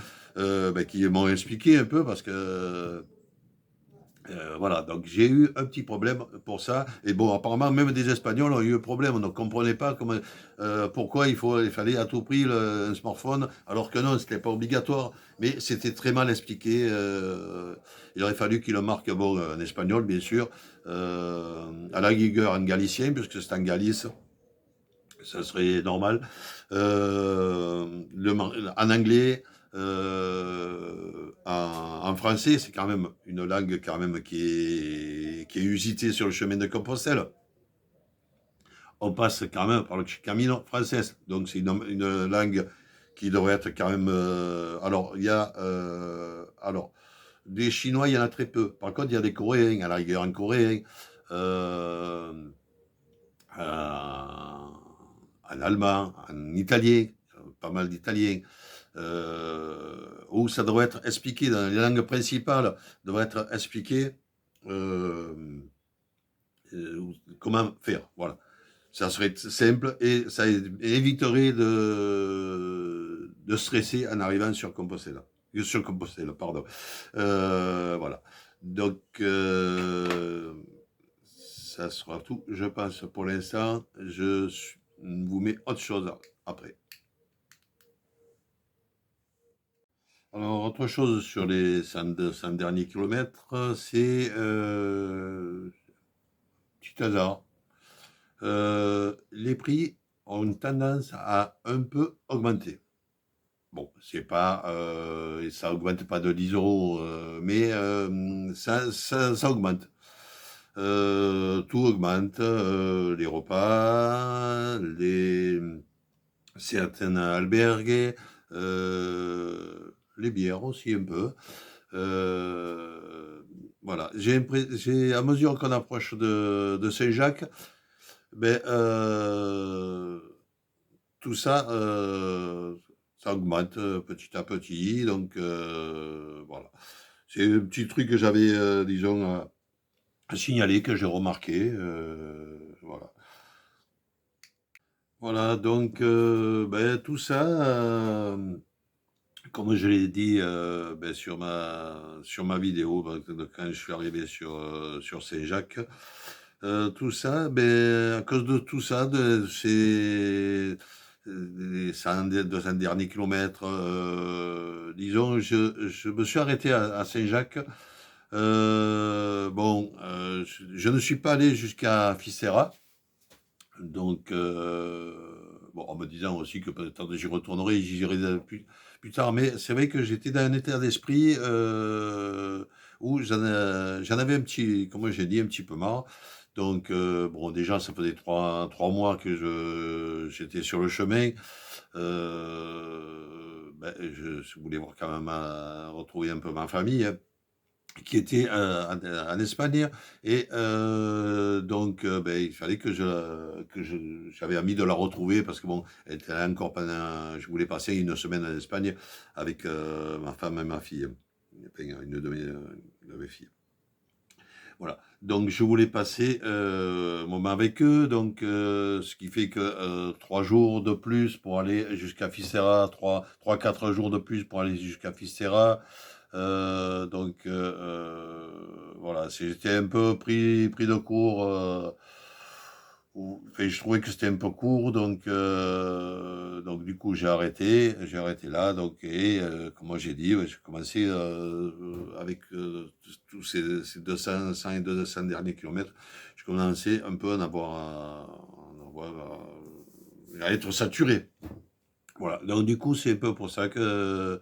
qui m'ont expliqué un peu, parce que voilà, donc j'ai eu un petit problème pour ça. Et bon, apparemment, même des Espagnols ont eu un problème. On ne comprenait pas pourquoi il fallait à tout prix un smartphone, alors que non, c'était pas obligatoire. Mais c'était très mal expliqué. Il aurait fallu qu'il le marque, bon, en espagnol, bien sûr, à la rigueur en galicien, puisque c'est en Galice, ça serait normal. En anglais, en français, c'est quand même une langue quand même qui est usitée sur le chemin de Compostelle. On passe quand même par le Camino français, donc c'est une langue qui devrait être quand même. Alors, il y a. Alors, des Chinois, il y en a très peu. Par contre, il y a des Coréens, à la rigueur, en coréen. Euh, en allemand, en italien, pas mal d'italiens, où ça devrait être expliqué dans les langues principales, devrait être expliqué euh, comment faire. Voilà. Ça serait simple et ça éviterait de stresser en arrivant sur Compostela. Sur Compostela, pardon. Voilà. Donc, ça sera tout, je pense, pour l'instant. Vous mets autre chose après. Alors, autre chose sur les 100 derniers kilomètres, c'est petit hasard. Les prix ont une tendance à un peu augmenter. Bon, c'est pas, ça augmente pas de 10 euros, mais ça augmente. Tout augmente, les repas, certains albergues, les bières aussi un peu. Voilà, à mesure qu'on approche de Saint-Jacques, ben, tout ça, ça augmente petit à petit. Donc voilà, c'est un petit truc que j'avais, disons, à signaler, que j'ai remarqué. Voilà. Voilà, donc ben, tout ça, comme je l'ai dit ben, sur ma vidéo, quand je suis arrivé sur Saint-Jacques, tout ça, ben, à cause de tout ça, de ces les 200 derniers kilomètres, disons, je me suis arrêté à Saint-Jacques. Bon, je ne suis pas allé jusqu'à Ficera. Donc, bon, en me disant aussi que peut-être j'y retournerai, j'irai plus tard. Mais c'est vrai que j'étais dans un état d'esprit où j'en avais un petit, comme j'ai dit, un petit peu marre. Donc, bon, déjà, ça faisait trois mois que j'étais sur le chemin. Ben, je voulais voir quand même retrouver un peu ma famille, hein, qui était en Espagne. Et donc, ben, il fallait j'avais envie de la retrouver, parce que bon, elle était là encore pendant, je voulais passer une semaine en Espagne avec ma femme et ma fille, enfin, une de mes filles. Voilà. Donc, je voulais passer un moment avec eux. Donc, ce qui fait que 3 jours de plus pour aller jusqu'à Ficera, 4 jours de plus pour aller jusqu'à Ficera. Donc, voilà, j'étais un peu pris de court. Enfin, je trouvais que c'était un peu court, donc du coup j'ai arrêté là, donc, et comme j'ai dit, ouais, j'ai commencé avec tous ces 200, 100 et 200 derniers kilomètres, je commençais un peu à être saturé. Voilà, donc du coup c'est un peu pour ça que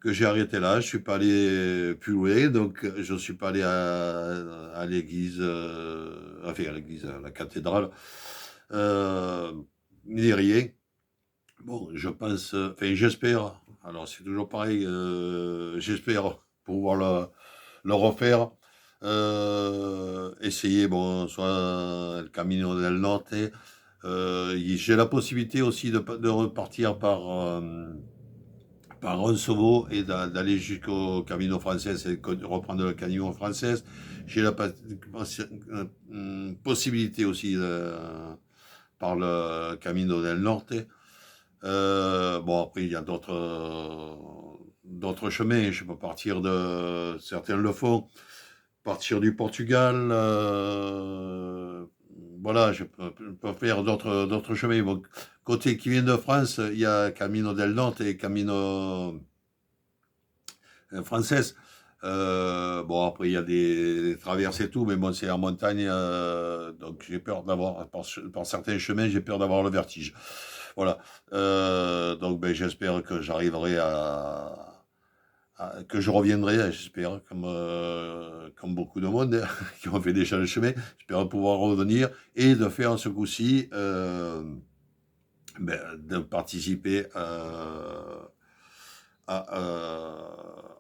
j'ai arrêté là. Je suis pas allé plus loin, donc je suis pas allé à l'église, enfin à l'église, à la cathédrale, euh, ni rien. Bon, je pense, enfin j'espère, alors c'est toujours pareil, j'espère pouvoir le refaire. Essayer, bon, soit le Camino del Norte. J'ai la possibilité aussi de repartir par Roncevaux et d'aller jusqu'au Camino Frances et de reprendre le Camino Frances. J'ai la possibilité aussi par le Camino del Norte. Bon, après, il y a d'autres chemins. Je peux partir certains le font, partir du Portugal. Voilà, je peux faire d'autres chemins. Bon, côté qui vient de France, il y a Camino del Norte et Camino Frances. Bon, après, il y a des traverses et tout, mais bon, c'est en montagne, donc j'ai peur d'avoir, par certains chemins, j'ai peur d'avoir le vertige. Voilà. Donc, ben, j'espère que j'arriverai que je reviendrai, j'espère, comme beaucoup de monde qui ont fait déjà le chemin. J'espère pouvoir revenir et de faire ce coup-ci, ben, de participer à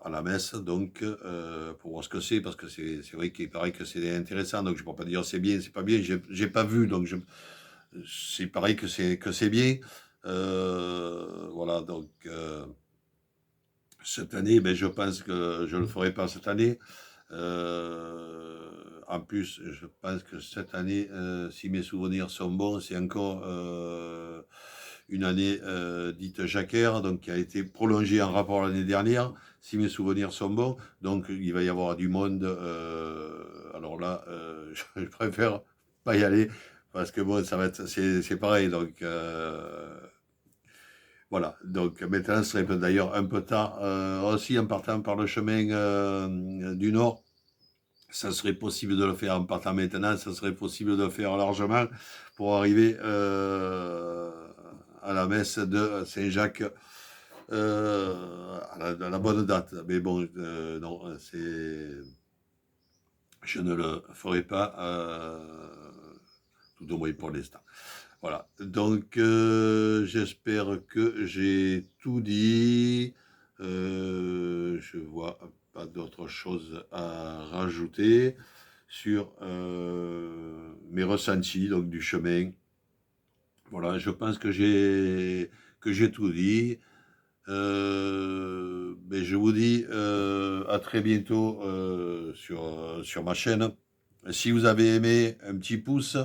la messe, donc, pour voir ce que c'est, parce que c'est vrai qu'il paraît que c'est intéressant, donc je ne peux pas dire c'est bien, c'est pas bien, j'ai pas vu, donc c'est pareil que c'est bien. Voilà, donc cette année, ben, je pense que je ne le ferai pas cette année. En plus, je pense que cette année, si mes souvenirs sont bons, c'est encore une année dite jacquaire, donc qui a été prolongée en rapport à l'année dernière, si mes souvenirs sont bons. Donc il va y avoir du monde. Alors là, je préfère pas y aller parce que bon, ça va être, c'est pareil. Donc voilà. Donc maintenant, ce serait d'ailleurs un peu tard aussi en partant par le chemin du Nord. Ça serait possible de le faire en partant maintenant, ça serait possible de le faire largement pour arriver à la messe de Saint-Jacques à la bonne date. Mais bon, non, je ne le ferai pas, tout au moins pour l'instant. Voilà, donc j'espère que j'ai tout dit. Je vois pas d'autre chose à rajouter sur mes ressentis donc du chemin. Voilà, je pense que j'ai tout dit. Mais je vous dis à très bientôt sur ma chaîne. Si vous avez aimé, un petit pouce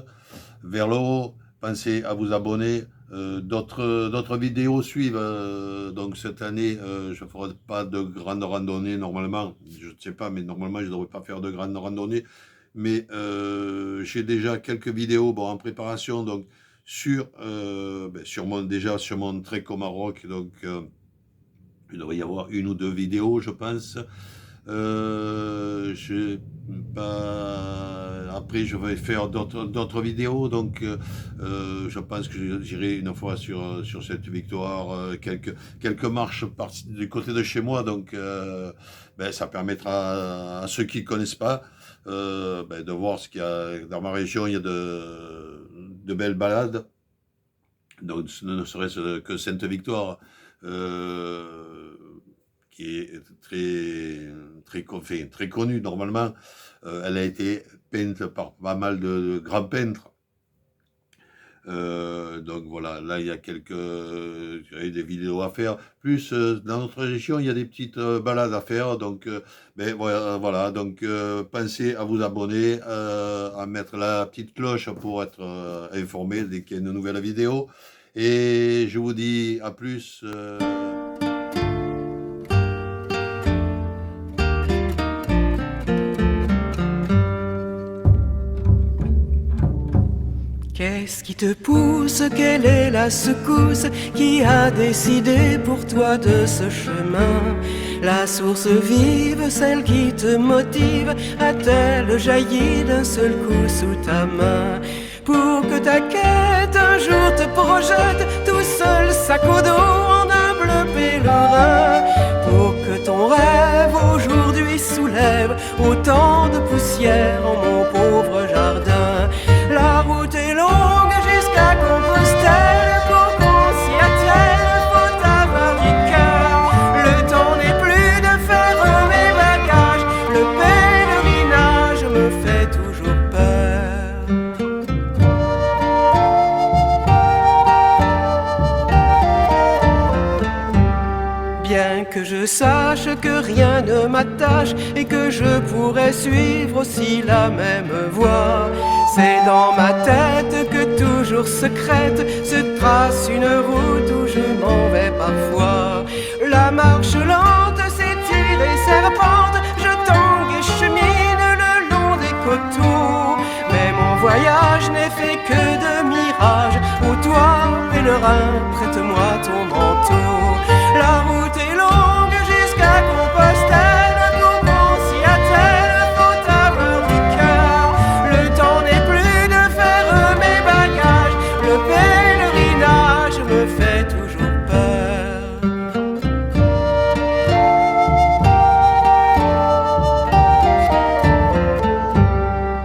vers le haut. Pensez à vous abonner. D'autres vidéos suivent. Donc cette année, je ne ferai pas de grandes randonnées normalement. Je ne sais pas, mais normalement, je ne devrais pas faire de grandes randonnées. Mais j'ai déjà quelques vidéos en préparation. Donc sur mon trek au Maroc. Donc il devrait y avoir 1 ou 2 vidéos, je pense. Après, je vais faire d'autres vidéos, donc je pense que j'irai une fois sur cette victoire, quelques marches du côté de chez moi, donc ça permettra à ceux qui ne connaissent pas de voir ce qu'il y a dans ma région. Il y a de belles balades, donc ne serait-ce que Sainte-Victoire, qui est très connue normalement. Elle a été peinte par pas mal de grands peintres. Donc voilà, là il y a des vidéos à faire. Plus dans notre région, il y a des petites balades à faire. Donc voilà, donc pensez à vous abonner, à mettre la petite cloche pour être informé dès qu'il y a une nouvelle vidéo. Et je vous dis à plus. Qu'est-ce qui te pousse? Quelle est la secousse qui a décidé pour toi de ce chemin? La source vive, celle qui te motive, a-t-elle jailli d'un seul coup sous ta main? Pour que ta quête un jour te projette tout seul, sac au dos, en humble pèlerin. Pour que ton rêve aujourd'hui soulève autant de poussière en mon pauvre jardin. La route est longue jusqu'à Compostelle, pour qu'on s'y attelle, faut avoir du cœur. Le temps n'est plus de faire mes bagages, le pèlerinage me fait toujours peur. Bien que rien ne m'attache et que je pourrais suivre aussi la même voie. C'est dans ma tête que toujours secrète se trace une route où je m'en vais parfois. La marche lente s'étire et serpente, je tangue et chemine le long des coteaux. Mais mon voyage n'est fait que de mirages. Ô toi, pèlerin, prête-moi ton manteau. La route est longue jusqu'à Compostelle. Pour qu'on s'y attelle, faut avoir du cœur. Le temps n'est plus de faire mes bagages. Le pèlerinage me fait toujours peur.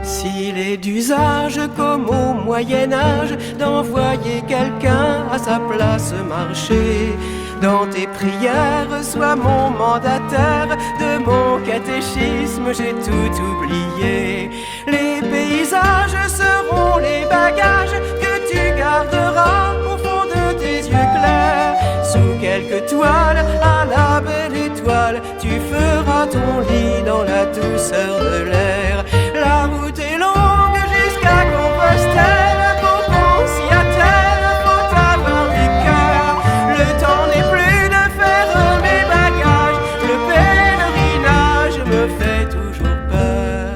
S'il est d'usage comme au Moyen-Âge d'envoyer quelqu'un à sa place marcher, dans tes prières, sois mon mandataire. De mon catéchisme, j'ai tout oublié. Les paysages seront les bagages que tu garderas au fond de tes yeux clairs. Sous quelques toiles, à la belle étoile, tu feras ton lit dans la douceur de l'air. La route est longue jusqu'à Compostelle. Pour qu'on s'y attelle, faut avoir du cœur. Le temps n'est plus de faire mes bagages. Le pèlerinage me fait toujours peur.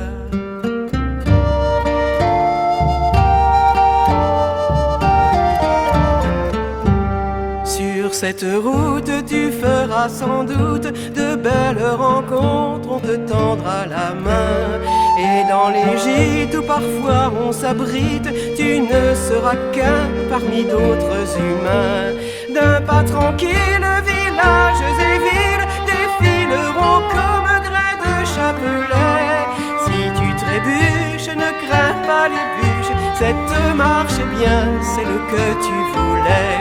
Sur cette route, tu feras sans doute de belles rencontres. On te tendra la main. Et dans les gîtes où parfois on s'abrite, tu ne seras qu'un parmi d'autres humains. D'un pas tranquille, villages et villes défileront comme grès de chapelet. Si tu trébuches, ne crains pas les bûches. Cette marche, eh bien, c'est le que tu voulais.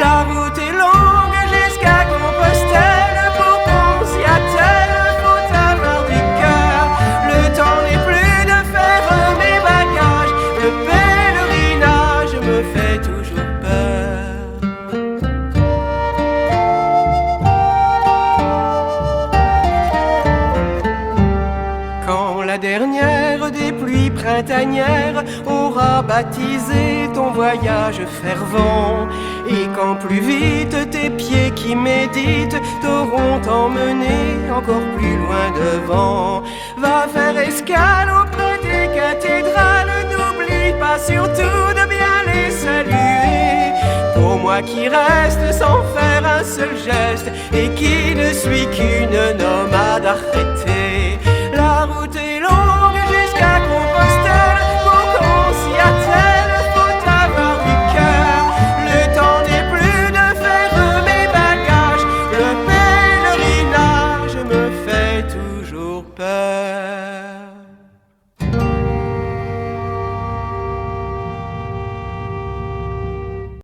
La route est longue jusqu'à Compostelle. Pour qu'on s'y attelle, faut avoir du cœur. Le temps n'est plus de faire mes bagages. Le pèlerinage me fait toujours peur. Quand la dernière des pluies printanières aura baptisé ton voyage fervent, et quand plus vite tes pieds qui méditent t'auront emmené encore plus loin devant, va faire escale auprès des cathédrales. N'oublie pas surtout de bien les saluer. Pour moi qui reste sans faire un seul geste et qui ne suis qu'une nomade arrêtée,